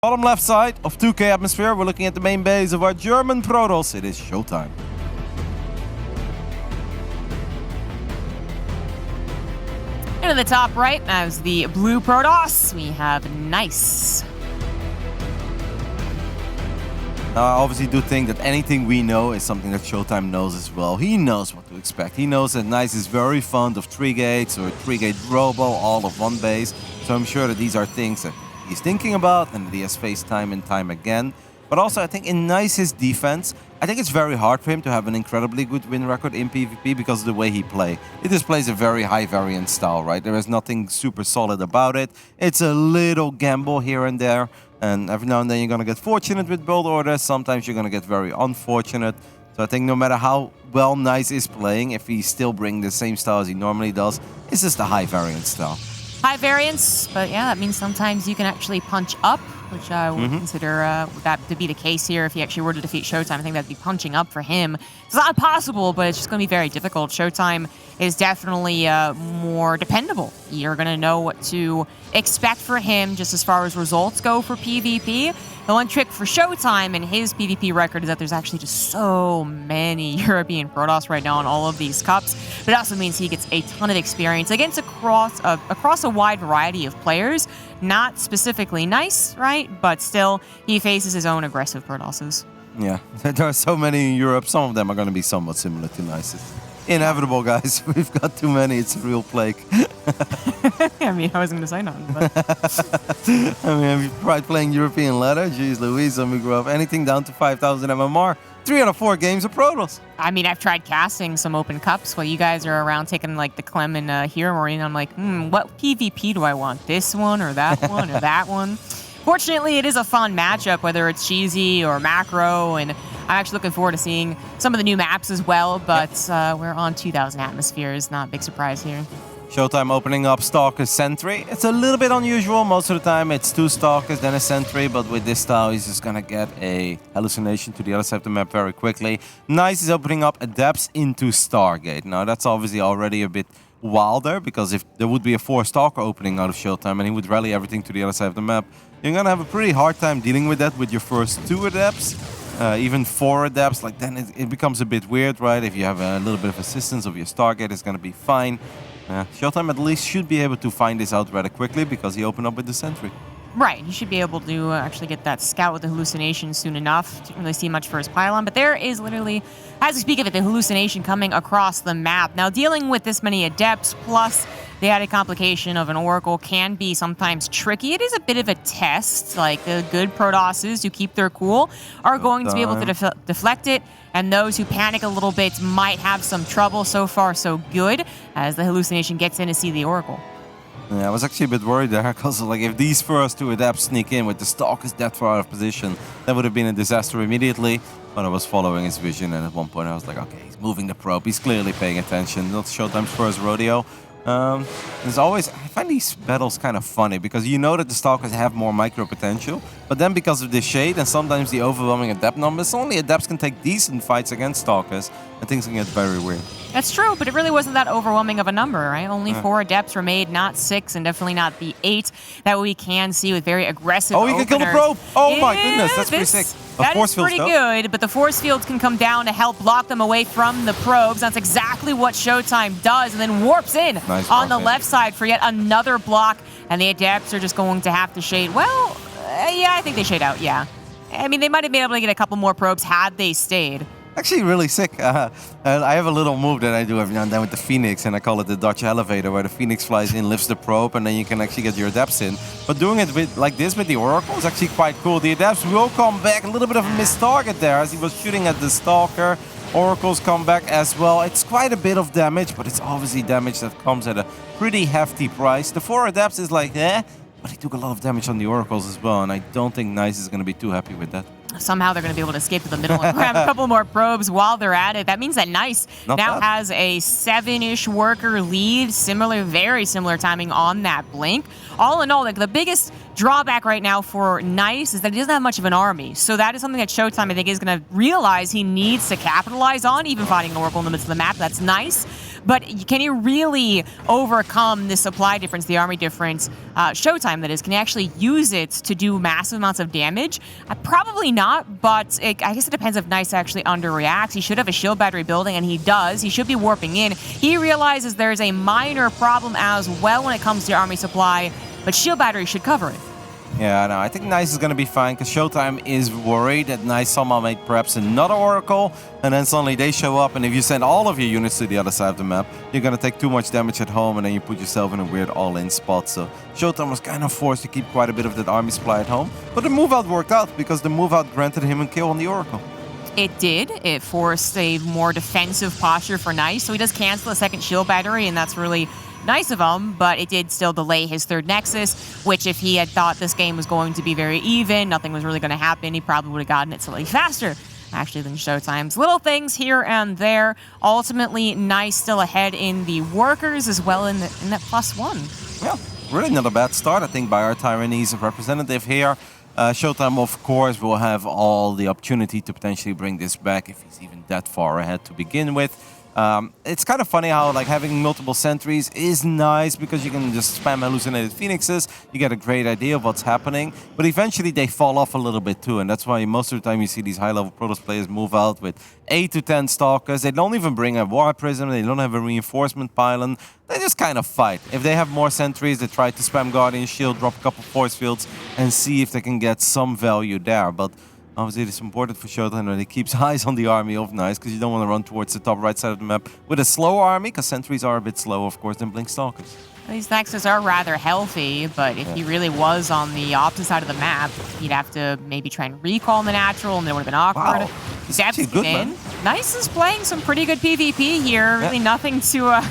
Bottom left side of 2K Atmosphere, we're looking at the main base of our German Protoss. It is ShoWTimE. And at the top right, as the blue Protoss, we have Nice. Now, I obviously do think that anything we know is something that ShoWTimE knows as well. He knows what to expect. He knows that Nice is very fond of 3 gates or 3-gate robo, all of one base. So I'm sure that these are things that he's thinking about and that he has faced time and time again. But also, I think in Nice's defense, I think it's very hard for him to have an incredibly good win record in PvP because of the way he plays. He just plays a very high variant style, right? There is nothing super solid about it. It's a little gamble here and there. And every now and then you're going to get fortunate with build orders. Sometimes you're going to get very unfortunate. So I think no matter how well Nice is playing, if he still brings the same style as he normally does, it's just a high variant style. High variance, but yeah, that means sometimes you can actually punch up, which I would consider that to be the case here. If he actually were to defeat ShoWTimE, I think that'd be punching up for him. It's not impossible, but it's just going to be very difficult. ShoWTimE is definitely more dependable. You're going to know what to expect for him just as far as results go for PvP. The one trick for ShoWTimE and his PvP record is that there's actually just so many European Protoss right now in all of these cups. But it also means he gets a ton of experience against across a wide variety of players. Not specifically Nice, right? But still, he faces his own aggressive Protosses. Yeah, there are so many in Europe. Some of them are going to be somewhat similar to Nice's. Inevitable, guys. We've got too many. It's a real plague. I mean, I wasn't going to say nothing. But I mean, have you tried playing European ladder? Jeez Louise, when we grow up, anything down to 5,000 MMR, 3 out of 4 games of Protoss. I mean, I've tried casting some open cups while you guys are around taking like the Clem and Hero Marine. I'm like, what PvP do I want? This one or that one or that one? Fortunately, it is a fun matchup, whether it's cheesy or macro, and I'm actually looking forward to seeing some of the new maps as well, but we're on 2,000 atmospheres, not a big surprise here. ShoWTimE opening up Stalker's Sentry. It's a little bit unusual. Most of the time it's 2 Stalkers, then a Sentry, but with this style he's just gonna get a hallucination to the other side of the map very quickly. Nice is opening up Adepts into Stargate. Now that's obviously already a bit wilder, because if there would be a 4 Stalker opening out of ShoWTimE and he would rally everything to the other side of the map, you're gonna have a pretty hard time dealing with that with your first 2 Adepts. Even 4 Adepts, like then it becomes a bit weird, right? If you have a little bit of assistance of your Stargate, it's gonna be fine. ShoWTimE at least should be able to find this out rather quickly because he opened up with the Sentry. Right, he should be able to actually get that scout with the hallucination soon enough. Didn't really see much for his pylon, but there is literally, as we speak of it, the hallucination coming across the map. Now, dealing with this many Adepts plus the added complication of an Oracle can be sometimes tricky. It is a bit of a test. Like, the good Protosses who keep their cool are going to be able to deflect it, and those who panic a little bit might have some trouble. So far, so good, as the hallucination gets in to see the Oracle. Yeah, I was actually a bit worried there, because like if these first 2 Adepts sneak in with the Stalkers that far out of position, that would have been a disaster immediately. But I was following his vision, and at one point I was like, okay, he's moving the probe, he's clearly paying attention. Not ShoWTimE's first rodeo. There's always, I find these battles kind of funny, because you know that the Stalkers have more micro potential, but then because of the shade and sometimes the overwhelming Adept numbers, only Adepts can take decent fights against Stalkers, and things can get very weird. That's true, but it really wasn't that overwhelming of a number, right? Only 4 Adepts were made, not 6, and definitely not the 8 that we can see with very aggressive Oh, he openers. can kill the probe! Oh my goodness, that's pretty sick. That is pretty good, but the force fields can come down to help block them away from the probes. That's exactly what ShoWTimE does, and then warps in on the left side for yet another block, and the Adepts are just going to have to shade. Well, yeah, I think they shade out, yeah. I mean, they might have been able to get a couple more probes had they stayed. Actually really sick. I have a little move that I do every now and then with the Phoenix, and I call it the Dutch elevator, where the Phoenix flies in, lifts the probe, and then you can actually get your Adepts in. But doing it with like this with the Oracle is actually quite cool. The Adepts will come back. A little bit of a missed target there as he was shooting at the Stalker. Oracles come back as well. It's quite a bit of damage, but it's obviously damage that comes at a pretty hefty price. The 4 Adepts is like, but he took a lot of damage on the Oracles as well, and I don't think Nice is going to be too happy with that. Somehow they're going to be able to escape to the middle and grab a couple more probes while they're at it. That means that Nice now has a 7-ish worker lead. Very similar timing on that blink. All in all, like, the biggest drawback right now for Nice is that he doesn't have much of an army. So that is something that ShoWTimE, I think, is going to realize he needs to capitalize on, even fighting an Oracle in the midst of the map. That's nice. But can he really overcome the supply difference, the army difference, ShoWTimE that is? Can he actually use it to do massive amounts of damage? Probably not, but I guess it depends if Nice actually underreacts. He should have a shield battery building, and he does. He should be warping in. He realizes there's a minor problem as well when it comes to army supply, but shield battery should cover it. Yeah, no, I think Nice is going to be fine because ShoWTimE is worried that Nice somehow made perhaps another Oracle, and then suddenly they show up, and if you send all of your units to the other side of the map, you're going to take too much damage at home, and then you put yourself in a weird all-in spot. So ShoWTimE was kind of forced to keep quite a bit of that army supply at home, but the move-out worked out because the move-out granted him a kill on the Oracle. It did. It forced a more defensive posture for Nice, so he does cancel a second shield battery, and that's really nice of him, but it did still delay his third Nexus, which if he had thought this game was going to be very even, nothing was really going to happen, he probably would have gotten it slightly faster, actually, than ShoWTimE's. Little things here and there. Ultimately, Nice still ahead in the workers as well in that +1. Yeah, really not a bad start, I think, by our Taiwanese representative here. ShoWTimE, of course, will have all the opportunity to potentially bring this back if he's even that far ahead to begin with. It's kind of funny how like having multiple sentries is nice because you can just spam hallucinated phoenixes, you get a great idea of what's happening, but eventually they fall off a little bit too, and that's why most of the time you see these high-level Protoss players move out with 8 to 10 stalkers. They don't even bring a war prism, they don't have a reinforcement pylon, they just kind of fight. If they have more sentries, they try to spam Guardian Shield, drop a couple force fields, and see if they can get some value there, but obviously, it's important for ShoWTimE that he keeps eyes on the army of Nice, because you don't want to run towards the top right side of the map with a slow army, because sentries are a bit slow, of course, than Blink Stalkers. These Nexus are rather healthy, but if he really was on the opposite side of the map, he'd have to maybe try and recall in the natural, and it would have been awkward. Wow. He's good, in. Nice is playing some pretty good PvP here. Really nothing to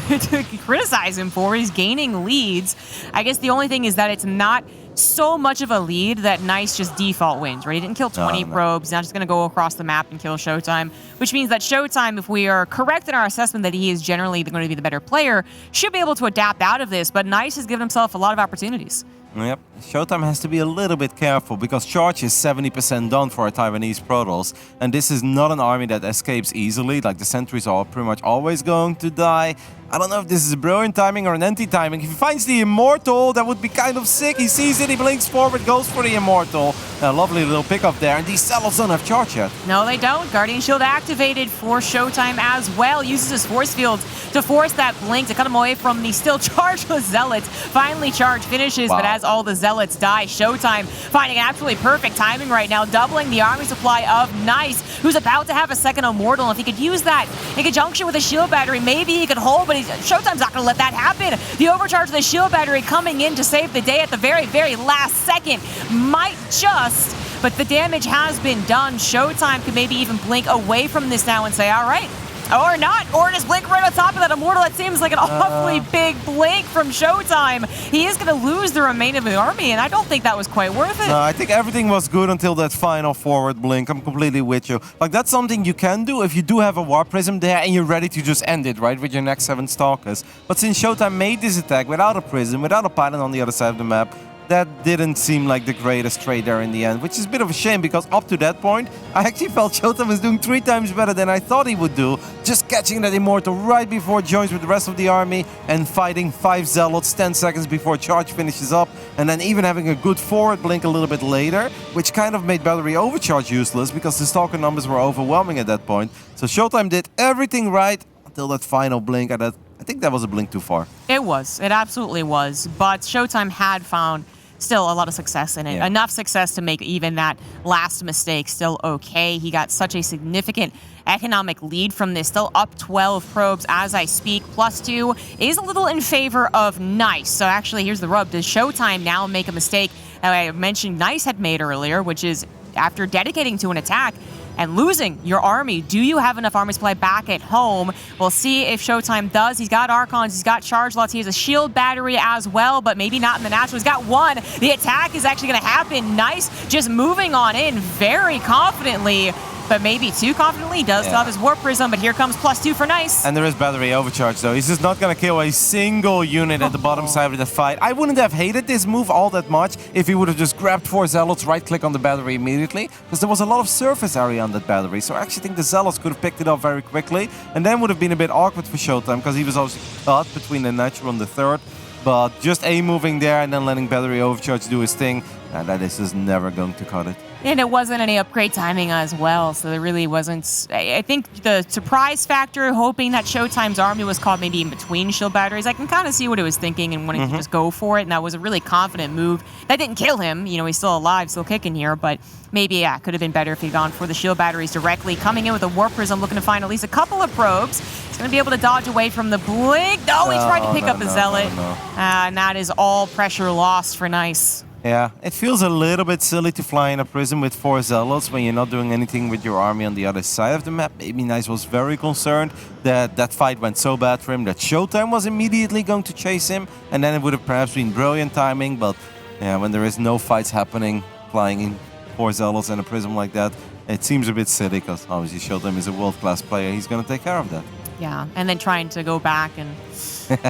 criticize him for. He's gaining leads. I guess the only thing is that it's not so much of a lead that Nice just default wins, right? He didn't kill 20 probes. He's not just going to go across the map and kill ShoWTimE, which means that ShoWTimE, if we are correct in our assessment that he is generally going to be the better player, should be able to adapt out of this, but Nice has given himself a lot of opportunities. Yep, ShoWTimE has to be a little bit careful because charge is 70% done for our Taiwanese Protoss, and this is not an army that escapes easily, like the sentries are pretty much always going to die. I don't know if this is brilliant timing or an anti-timing. If he finds the Immortal, that would be kind of sick. He sees it, he blinks forward, goes for the Immortal. A lovely little pickup there, and these Zealots don't have charge yet. No, they don't. Guardian Shield activated for ShoWTimE as well. Uses his force fields to force that blink to cut him away from the still chargeless Zealots. Finally, charge finishes, but as all the Zealots die, ShoWTimE finding absolutely perfect timing right now, doubling the army supply of Nice, who's about to have a second Immortal. If he could use that in conjunction with a shield battery, maybe he could hold, but ShoWTimE's not going to let that happen. The overcharge of the shield battery coming in to save the day at the very, very last second. Might just, but the damage has been done. ShoWTimE could maybe even blink away from this now and say, all right. Or not, or just blink right on top of that Immortal. That seems like an awfully big blink from ShoWTimE. He is going to lose the remainder of the army, and I don't think that was quite worth it. No, I think everything was good until that final forward blink. I'm completely with you. Like, that's something you can do if you do have a War Prism there and you're ready to just end it, right, with your next 7 Stalkers. But since ShoWTimE made this attack without a Prism, without a Pylon on the other side of the map, that didn't seem like the greatest trade there in the end, which is a bit of a shame because up to that point, I actually felt ShoWTimE was doing 3 times better than I thought he would do, just catching that Immortal right before it joins with the rest of the army and fighting 5 Zealots 10 seconds before charge finishes up, and then even having a good forward blink a little bit later, which kind of made battery overcharge useless because the Stalker numbers were overwhelming at that point. So ShoWTimE did everything right until that final blink, and I think that was a blink too far. It was. It absolutely was. But ShoWTimE had found still a lot of success in it. Yeah. Enough success to make even that last mistake still okay. He got such a significant economic lead from this, still up 12 probes as I speak. +2 is a little in favor of Nice. So actually, here's the rub. Does ShoWTimE now make a mistake that I mentioned Nice had made earlier, which is after dedicating to an attack and losing your army, do you have enough army supply back at home? We'll see if ShoWTimE does. He's got Archons, he's got charge lots, he has a shield battery as well, but maybe not in the natural. He's got 1. The attack is actually going to happen. Nice just moving on in very confidently. but maybe too confidently. He does still have his Warp Prism, but here comes +2 for Nice. And there is battery overcharge, though. He's just not going to kill a single unit at the bottom side of the fight. I wouldn't have hated this move all that much if he would have just grabbed 4 Zealots, right-click on the battery immediately, because there was a lot of surface area on that battery. So I actually think the Zealots could have picked it up very quickly, and then would have been a bit awkward for ShoWTimE, because he was obviously caught between the natural and the third. But just moving there and then letting battery overcharge do his thing, that is just never going to cut it. And it wasn't any upgrade timing as well, so there really wasn't... I think the surprise factor, hoping that ShoWTimE's army was caught maybe in between shield batteries, I can kind of see what it was thinking and wanting to just go for it, and that was a really confident move. That didn't kill him, you know, he's still alive, still kicking here, but maybe, yeah, it could have been better if he'd gone for the shield batteries directly. Coming in with a Warp Prism, looking to find at least a couple of probes. He's going to be able to dodge away from the Blink. No, he tried to pick up a Zealot, and that is all pressure lost for Nice. Yeah, it feels a little bit silly to fly in a prism with 4 Zealots when you're not doing anything with your army on the other side of the map. Maybe Nice was very concerned that that fight went so bad for him that ShoWTimE was immediately going to chase him, and then it would have perhaps been brilliant timing, but yeah, when there is no fights happening, flying in 4 Zealots in a prism like that, it seems a bit silly, because obviously ShoWTimE is a world-class player. He's going to take care of that. Yeah, and then trying to go back and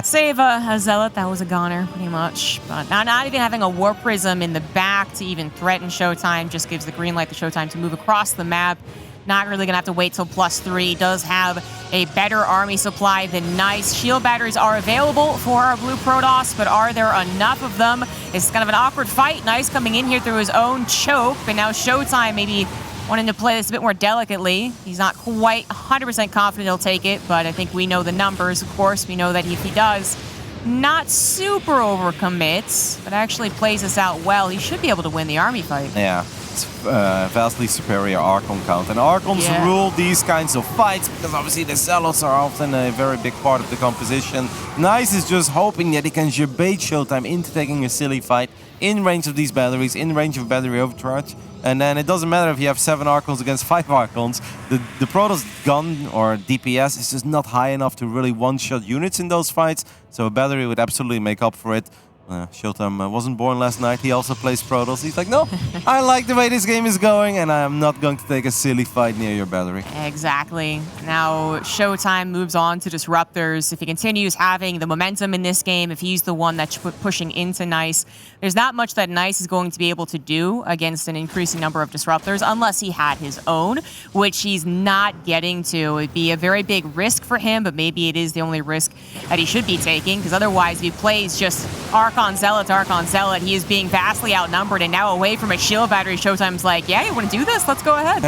save a Zealot, that was a goner, pretty much. But not even having a Warp Prism in the back to even threaten ShoWTimE just gives the green light to ShoWTimE to move across the map. Not really going to have to wait till +3. Does have a better army supply than Nice. Shield batteries are available for our blue Protoss, but are there enough of them? It's kind of an awkward fight. Nice coming in here through his own choke, and now ShoWTimE maybe wanting to play this a bit more delicately. He's not quite 100% confident he'll take it, but I think we know the numbers. Of course, we know that if he does not super overcommit, but actually plays this out well, he should be able to win the army fight. Yeah, it's vastly superior Archon count. And Archons rule these kinds of fights, because obviously the Zealots are often a very big part of the composition. Nice is just hoping that he can bait ShoWTimE into taking a silly fight in range of these batteries, in range of battery overcharge. And then it doesn't matter if you have 7 Archons against 5 Archons. The Protoss gun or DPS is just not high enough to really one-shot units in those fights. So a battery would absolutely make up for it. ShoWTimE wasn't born last night. He also plays Protoss. He's like, no, I like the way this game is going, and I'm not going to take a silly fight near your battery. Exactly. Now ShoWTimE moves on to Disruptors. If he continues having the momentum in this game, if he's the one that's pushing into Nice, there's not much that Nice is going to be able to do against an increasing number of Disruptors unless he had his own, which he's not getting to. It'd be a very big risk for him, but maybe it is the only risk that he should be taking, because otherwise if he plays just Archon Zealot, he is being vastly outnumbered, and now away from a shield battery, ShoWTimE's like, yeah, you want to do this? Let's go ahead.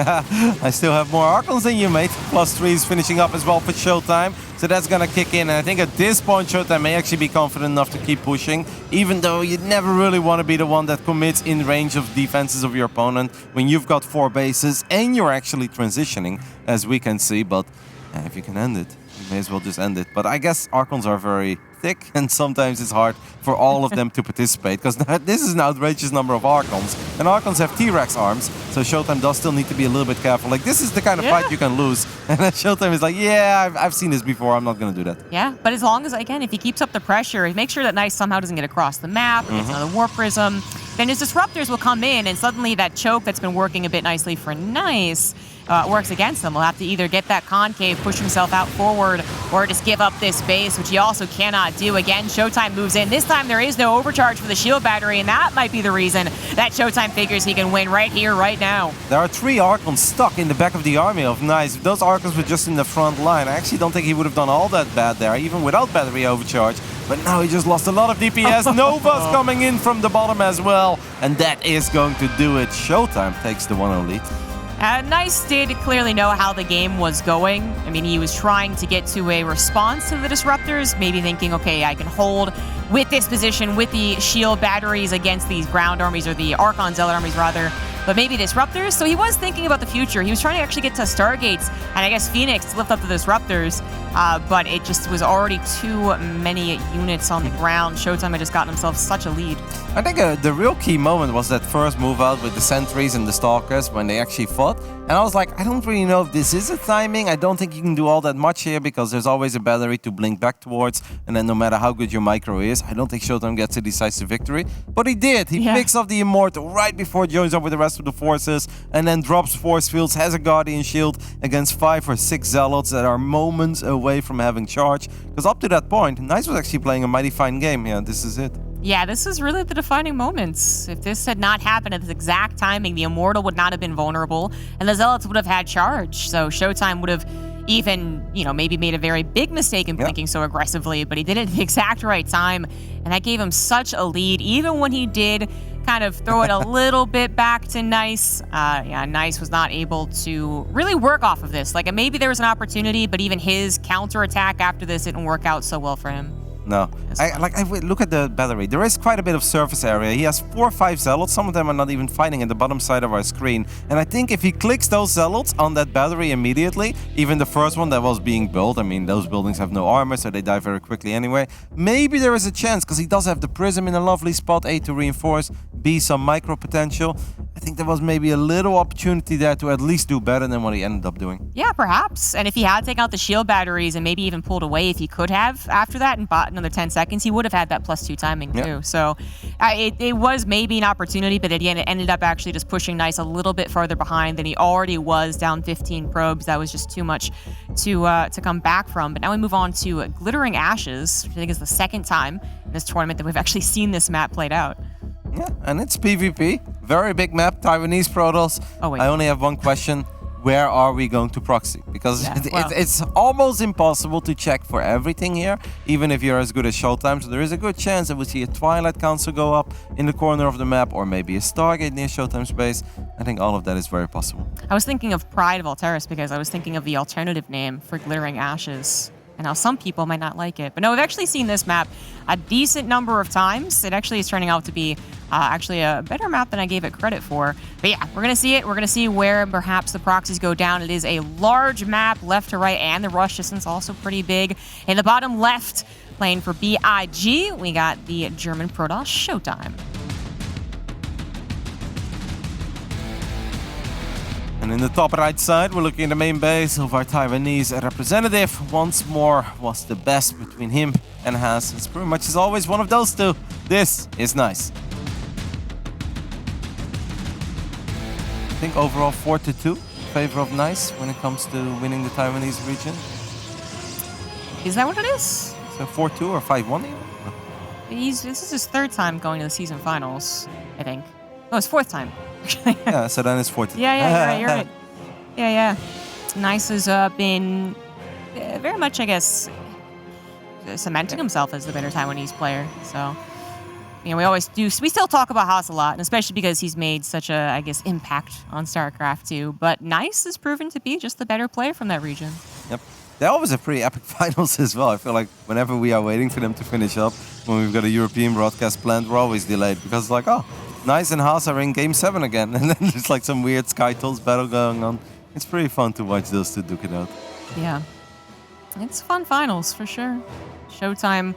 I still have more Archons than you, mate. +3 is finishing up as well for ShoWTimE, so that's going to kick in. And I think at this point, ShoWTimE may actually be confident enough to keep pushing, even though you never really want to be the one that commits in range of defenses of your opponent when you've got 4 bases and you're actually transitioning, as we can see. But if you can end it, you may as well just end it. But I guess Archons are very thick, and sometimes it's hard for all of them to participate, because this is an outrageous number of Archons, and Archons have T-Rex arms, so ShoWTimE does still need to be a little bit careful. Like, this is the kind of fight you can lose, and then ShoWTimE is like, yeah, I've seen this before, I'm not going to do that. Yeah, but as long as, again, if he keeps up the pressure, he makes sure that Nice somehow doesn't get across the map, or gets another Warp Prism, then his Disruptors will come in, and suddenly that choke that's been working a bit nicely for Nice works against him. He'll have to either get that concave, push himself out forward, or just give up this base, which he also cannot do. Again, ShoWTimE moves in. This time there is no overcharge for the shield battery, and that might be the reason that ShoWTimE figures he can win right here, right now. There are 3 Archons stuck in the back of the army of Nice. If those Archons were just in the front line, I actually don't think he would have done all that bad there, even without battery overcharge. But now he just lost a lot of DPS. Nova's coming in from the bottom as well, and that is going to do it. ShoWTimE takes the 1-0 lead. Nice did clearly know how the game was going. I mean, he was trying to get to a response to the Disruptors, maybe thinking, okay, I can hold with this position, with the shield batteries against these ground armies, or the Archon Zealot armies, rather, but maybe Disruptors. So he was thinking about the future. He was trying to actually get to Stargates, and I guess Phoenix to lift up the Disruptors, but it just was already too many units on the ground. ShoWTimE had just gotten himself such a lead. I think the real key moment was that first move out with the Sentries and the Stalkers when they actually fought. And I was like, I don't really know if this is a timing. I don't think you can do all that much here, because there's always a battery to blink back towards. And then no matter how good your micro is, I don't think ShoWTimE gets a decisive victory. But he did. He picks up the Immortal right before it joins up with the rest rest of the forces, and then drops force fields, has a Guardian Shield against 5 or 6 Zealots that are moments away from having charge. Because up to that point, Nice was actually playing a mighty fine game. Yeah, this is it. Yeah, this is really the defining moments. If this had not happened at this exact timing, the Immortal would not have been vulnerable, and the Zealots would have had charge. So ShoWTimE would have even, maybe made a very big mistake in blinking so aggressively, but he did it at the exact right time, and that gave him such a lead, even when he did kind of throw it a little bit back to Nice. Nice was not able to really work off of this. Like, maybe there was an opportunity, but even his counterattack after this didn't work out so well for him. No. I look at the battery. There is quite a bit of surface area. He has 4 or 5 Zealots. Some of them are not even fighting at the bottom side of our screen. And I think if he clicks those Zealots on that battery immediately, even the first one that was being built, I mean, those buildings have no armor, so they die very quickly anyway. Maybe there is a chance, because he does have the Prism in a lovely spot, A to reinforce, B some micro potential. I think there was maybe a little opportunity there to at least do better than what he ended up doing. Yeah, perhaps. And if he had taken out the shield batteries and maybe even pulled away if he could have after that and bought another 10 seconds, he would have had that +2 timing too. So it was maybe an opportunity, but at the end it ended up actually just pushing Nice a little bit farther behind than he already was, down 15 probes. That was just too much to come back from. But now we move on to Glittering Ashes, which I think is the second time in this tournament that we've actually seen this map played out. Yeah, and it's PvP. Very big map, Taiwanese Protoss. Oh, wait. I only have one question. Where are we going to proxy? Because it's almost impossible to check for everything here, even if you're as good as ShoWTimE. So there is a good chance that we'll see a Twilight Council go up in the corner of the map, or maybe a Stargate near ShoWTimE's base. I think all of that is very possible. I was thinking of Pride of Alteris because I was thinking of the alternative name for Glittering Ashes. And now some people might not like it. But no, we've actually seen this map a decent number of times. It actually is turning out to be actually a better map than I gave it credit for. But yeah, we're going to see it. We're going to see where perhaps the proxies go down. It is a large map left to right, and the rush distance also pretty big. In the bottom left, playing for BIG, we got the German Protoss ShoWTimE. And in the top right side, we're looking at the main base of our Taiwanese representative. Once more was the best between him and Haas. It's pretty much as always one of those two. This is Nice. I think overall 4-2 in favor of Nice when it comes to winning the Taiwanese region. Is that what it is? So 4-2 or 5-1 even? This is his third time going to the season finals, I think. No, it's fourth time. Yeah, so then it's 4-2. Yeah, you're right. Yeah. Nice has been very much, I guess, cementing himself as the better Taiwanese player. So, we still talk about Haas a lot, and especially because he's made such a, I guess, impact on StarCraft too. But Nice has proven to be just the better player from that region. Yep. They always have pretty epic finals as well. I feel like whenever we are waiting for them to finish up, when we've got a European broadcast planned, we're always delayed because it's like, oh, Nice and Haas are in Game 7 again. And then there's like some weird SkyTools battle going on. It's pretty fun to watch those two duke it out. Yeah. It's fun finals for sure. ShoWTimE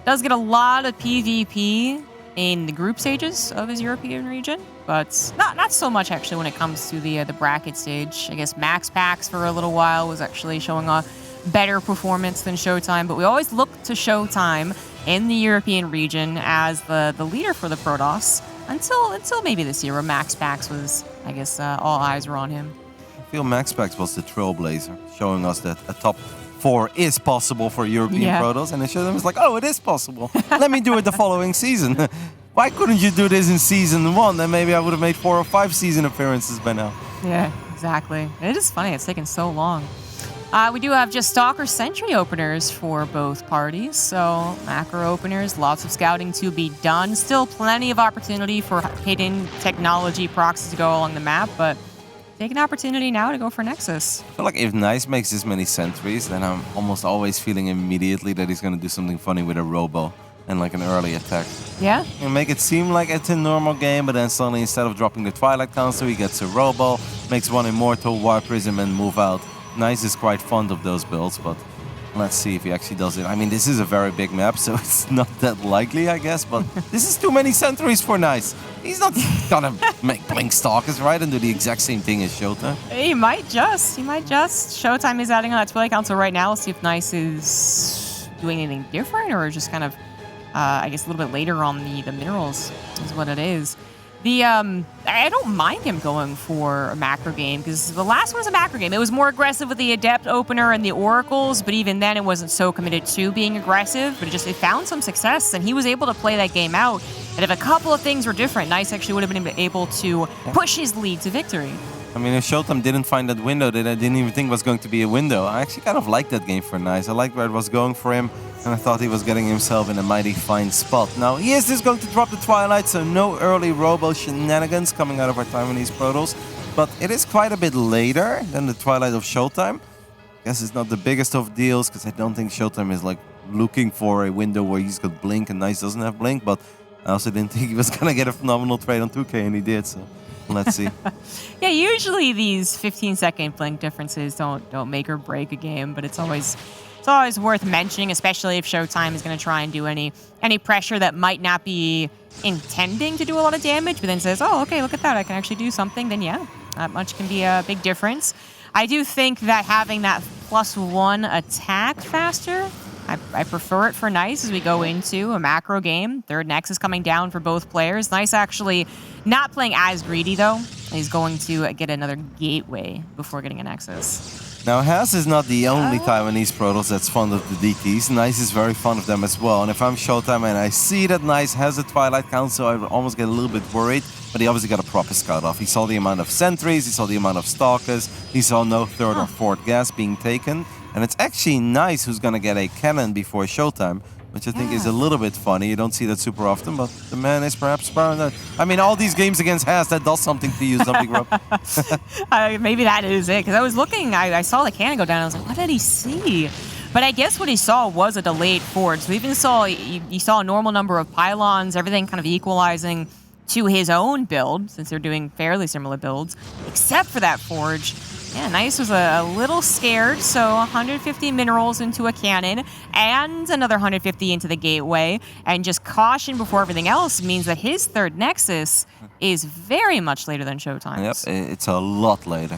does get a lot of PvP in the group stages of his European region, but not so much actually when it comes to the bracket stage. I guess Max Pax for a little while was actually showing a better performance than ShoWTimE, but we always look to ShoWTimE in the European region as the leader for the Protoss until maybe this year where Max Pax was, I guess, all eyes were on him. I feel Max Pax was the trailblazer, showing us that a top 4 is possible for European Protoss, and it showed them it's like, oh, it is possible. Let me do it the following season. Why couldn't you do this in season 1? Then maybe I would have made 4 or 5 season appearances by now. Yeah, exactly. It is funny. It's taken so long. We do have just Stalker Sentry openers for both parties. So macro openers, lots of scouting to be done. Still plenty of opportunity for hidden technology proxies to go along the map, but take an opportunity now to go for Nexus. I feel like if Nice makes this many sentries, then I'm almost always feeling immediately that he's going to do something funny with a Robo and like an early attack. Yeah? And make it seem like it's a normal game, but then suddenly instead of dropping the Twilight Council, he gets a Robo, makes one Immortal, War Prism, and move out. Nice is quite fond of those builds, but let's see if he actually does it. I mean, this is a very big map, so it's not that likely, I guess, but this is too many sentries for Nice. He's not gonna make Blink Stalkers, right, and do the exact same thing as ShoWTimE. He might just. ShoWTimE is adding on that Twilight Council right now. We'll see if Nice is doing anything different or just kind of, I guess, a little bit later on the minerals is what it is. I don't mind him going for a macro game because the last one was a macro game. It was more aggressive with the Adept opener and the Oracles, but even then it wasn't so committed to being aggressive, but it found some success and he was able to play that game out. And if a couple of things were different, Nice actually would have been able to push his lead to victory. I mean, if ShoWTimE didn't find that window that I didn't even think was going to be a window, I actually kind of liked that game for Nice. I liked where it was going for him, and I thought he was getting himself in a mighty fine spot. Now, he is just going to drop the Twilight, so no early Robo shenanigans coming out of our Taiwanese Protoss. But it is quite a bit later than the Twilight of ShoWTimE. I guess it's not the biggest of deals, because I don't think ShoWTimE is like looking for a window where he's got Blink and Nice doesn't have Blink, but I also didn't think he was going to get a phenomenal trade on 2K, and he did, so let's see. Yeah, usually these 15-second blink differences don't make or break a game, but it's always worth mentioning, especially if ShoWTimE is going to try and do any pressure that might not be intending to do a lot of damage, but then says, oh, okay, look at that, I can actually do something, then yeah, that much can be a big difference. I do think that having that +1 attack faster, I prefer it for Nice as we go into a macro game. Third Nexus coming down for both players. Nice actually not playing as greedy, though. He's going to get another gateway before getting a Nexus. Now, Has is not the only Taiwanese Protoss that's fond of the DTs. Nice is very fond of them as well. And if I'm ShoWTimE and I see that Nice has a Twilight Council, I would almost get a little bit worried. But he obviously got a proper scout off. He saw the amount of sentries, he saw the amount of stalkers, he saw no third or fourth gas being taken. And it's actually Nice who's going to get a cannon before ShoWTimE, which I think is a little bit funny. You don't see that super often, but the man is perhaps paranoid. I mean, all these games against Has, that does something to you, Zombie Grub. Maybe that is it, because I was looking, I saw the cannon go down, and I was like, what did he see? But I guess what he saw was a delayed forge. So even saw, you saw a normal number of pylons, everything kind of equalizing to his own build, since they're doing fairly similar builds, except for that forge. Yeah, Nice was a little scared, so 150 minerals into a cannon and another 150 into the gateway, and just caution before everything else means that his third Nexus is very much later than ShoWTime's. Yep, it's a lot later.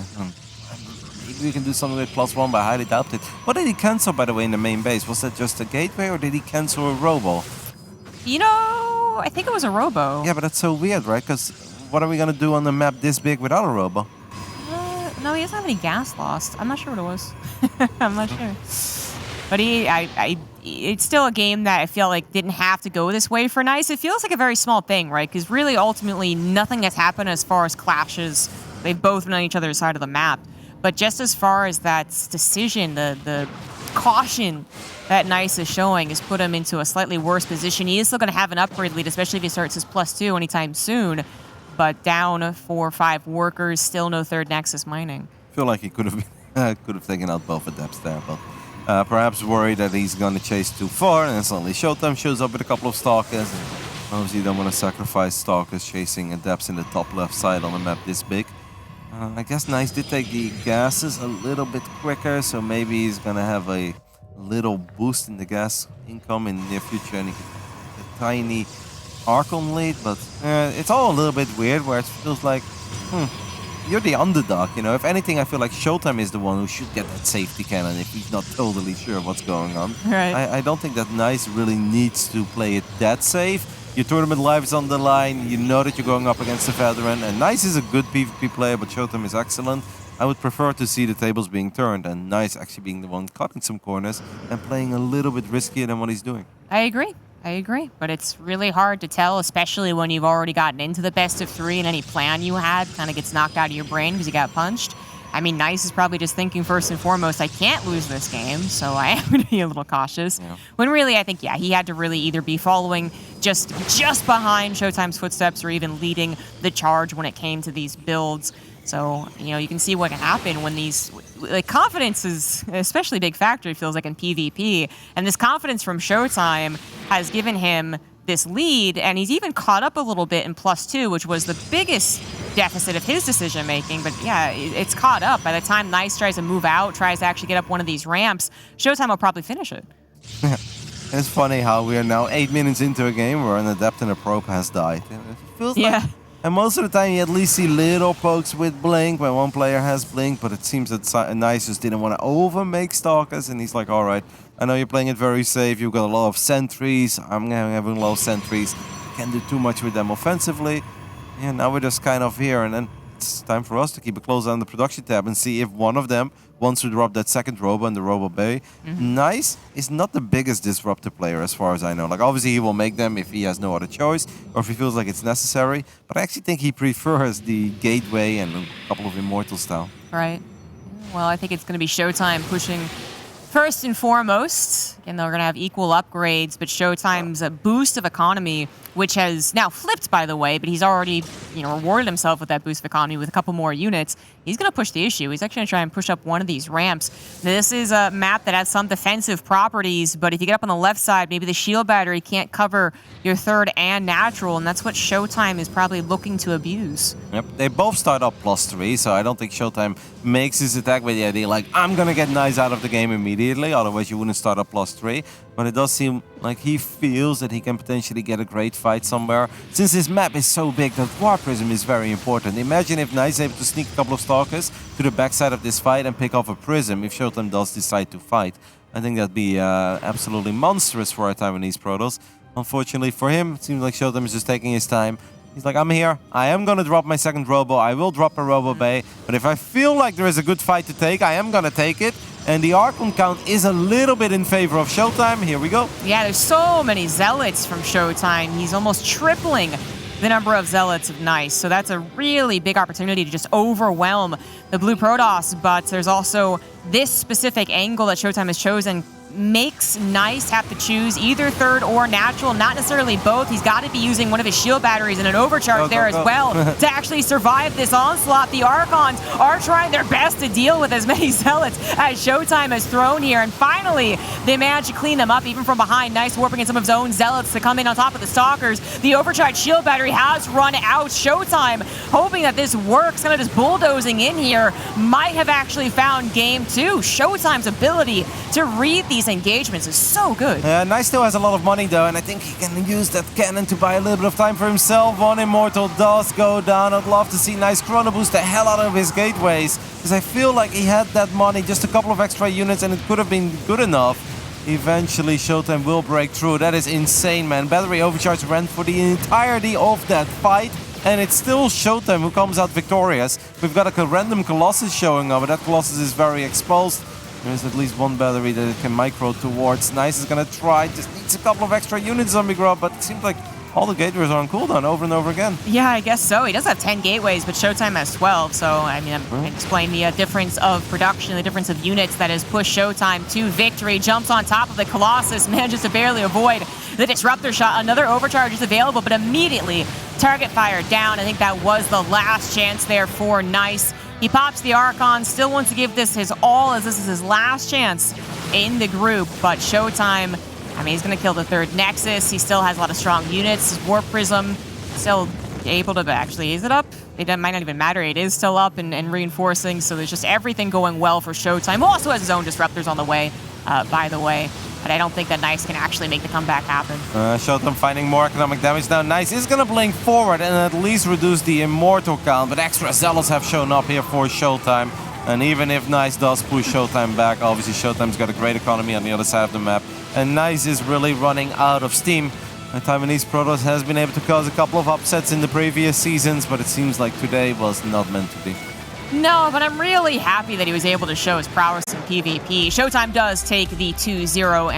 Maybe we can do something with +1, but I highly doubt it. What did he cancel, by the way, in the main base? Was that just a gateway, or did he cancel a robo? You know, I think it was a robo. Yeah, but that's so weird, right? Because what are we going to do on the map this big without a robo? No, he doesn't have any gas lost. I'm not sure what it was. I'm not sure. But it's still a game that I feel like didn't have to go this way for Nice. It feels like a very small thing, right? Because really, ultimately, nothing has happened as far as clashes. They've both been on each other's side of the map. But just as far as that decision, the caution that Nice is showing has put him into a slightly worse position. He is still going to have an upgrade lead, especially if he starts his +2 anytime soon. But down 4 or 5 workers, still no third Nexus mining. I feel like he could have taken out both Adepts there, but perhaps worried that he's going to chase too far, and then suddenly ShoWTimE shows up with a couple of Stalkers. And obviously you don't want to sacrifice Stalkers chasing Adepts in the top left side on a map this big. I guess Nice did take the gases a little bit quicker, so maybe he's going to have a little boost in the gas income in the near future, and he can get a tiny Archon lead, but it's all a little bit weird, where it feels like, you're the underdog, you know. If anything, I feel like ShoWTimE is the one who should get that safety cannon if he's not totally sure what's going on. Right. I don't think that Nice really needs to play it that safe. Your tournament life is on the line, you know that you're going up against a veteran, and Nice is a good PvP player, but ShoWTimE is excellent. I would prefer to see the tables being turned, and Nice actually being the one cutting some corners and playing a little bit riskier than what he's doing. I agree, but it's really hard to tell, especially when you've already gotten into the best of 3 and any plan you had kind of gets knocked out of your brain because you got punched. I mean, Nice is probably just thinking first and foremost, I can't lose this game, so I am going to be a little cautious. Yeah. When really, I think, he had to really either be following just behind ShoWTime's footsteps or even leading the charge when it came to these builds. So, you can see what can happen when these, confidence is especially a big factor, it feels like, in PvP. And this confidence from ShoWTimE has given him this lead, and he's even caught up a little bit in +2, which was the biggest deficit of his decision-making. But yeah, it's caught up. By the time Nice tries to move out, tries to actually get up one of these ramps, ShoWTimE will probably finish it. It's funny how we are now 8 minutes into a game where an Adept and a Probe has died. It feels like... And most of the time you at least see little pokes with Blink when one player has Blink, but it seems that Nice just didn't want to over-make Stalkers, and he's like, alright, I know you're playing it very safe, you've got a lot of sentries, I'm having a lot of sentries, can't do too much with them offensively. yeah, now we're just kind of here, and then it's time for us to keep a close eye on the production tab and see if one of them wants to drop that second Robo in the Robo Bay. Nice is not the biggest disruptor player as far as I know. Like, obviously he will make them if he has no other choice or if he feels like it's necessary, but I actually think he prefers the Gateway and a couple of Immortal style. Right. Well, I think it's going to be ShoWTimE pushing first and foremost. Again, they're going to have equal upgrades, but ShoWTimE's a boost of economy, which has now flipped, by the way, but he's already, rewarded himself with that boost of economy with a couple more units. He's going to push the issue. He's actually going to try and push up one of these ramps. This is a map that has some defensive properties, but if you get up on the left side, maybe the shield battery can't cover your third and natural, and that's what ShoWTimE is probably looking to abuse. Yep, they both start up +3, so I don't think ShoWTimE makes his attack with the idea like, I'm going to get Nice out of the game immediately, otherwise you wouldn't start up +3. But it does seem like he feels that he can potentially get a great fight somewhere. Since this map is so big, that War Prism is very important. Imagine if Nice is able to sneak a couple of Stalkers to the backside of this fight and pick off a Prism if ShoWTimE does decide to fight. I think that'd be absolutely monstrous for our Taiwanese Protoss. Unfortunately for him, it seems like ShoWTimE is just taking his time. He's like, I'm here. I am going to drop my second Robo. I will drop a Robo Bay. But if I feel like there is a good fight to take, I am going to take it. And the Archon count is a little bit in favor of ShoWTimE. Here we go. Yeah, there's so many Zealots from ShoWTimE. He's almost tripling the number of Zealots of Nice. So that's a really big opportunity to just overwhelm the Blue Protoss. But there's also this specific angle that ShoWTimE has chosen makes Nice have to choose either third or natural, not necessarily both. He's got to be using one of his shield batteries and an overcharge there as well to actually survive this onslaught. The Archons are trying their best to deal with as many Zealots as ShoWTimE has thrown here, and finally they manage to clean them up even from behind. Nice warping in some of his own Zealots to come in on top of the Stalkers. The overcharged shield battery has run out. ShoWTimE, hoping that this works, kind of just bulldozing in here, might have actually found game two. ShoWTimE's ability to read these engagements is so good. Nice still has a lot of money though, and I think he can use that cannon to buy a little bit of time for himself. One Immortal does go down. I'd love to see Nice Chrono Boost the hell out of his gateways, because I feel like he had that money, just a couple of extra units, and it could have been good enough. Eventually ShoWTimE will break through. That is insane, man. Battery overcharge ran for the entirety of that fight, and it's still ShoWTimE who comes out victorious. We've got a random Colossus showing up, but that Colossus is very exposed. There's at least one battery that it can micro towards. Nice is gonna try, just needs a couple of extra units, Zombie Grub, but it seems like all the gateways are on cooldown over and over again. Yeah, I guess so. He does have 10 gateways, but ShoWTimE has 12. So, I mean, I explained the difference of production, the difference of units that has pushed ShoWTimE to victory. Jumps on top of the Colossus, manages to barely avoid the Disruptor shot. Another overcharge is available, but immediately target fire down. I think that was the last chance there for Nice. He pops the Archon, still wants to give this his all, as this is his last chance in the group. But ShoWTimE, I mean, he's going to kill the third Nexus. He still has a lot of strong units. His Warp Prism still able to actually, is it up? It might not even matter. It is still up and reinforcing. So there's just everything going well for ShoWTimE. Also has his own Disruptors on the way, by the way. But I don't think that Nice can actually make the comeback happen. ShoWTimE finding more economic damage now. Nice is going to blink forward and at least reduce the Immortal count. But extra Zealots have shown up here for ShoWTimE. And even if Nice does push ShoWTimE back, obviously ShoWTimE's got a great economy on the other side of the map. And Nice is really running out of steam. The Taiwanese Protoss has been able to cause a couple of upsets in the previous seasons, but it seems like today was not meant to be. No, but I'm really happy that he was able to show his prowess in PvP. ShoWTimE does take the 2-0.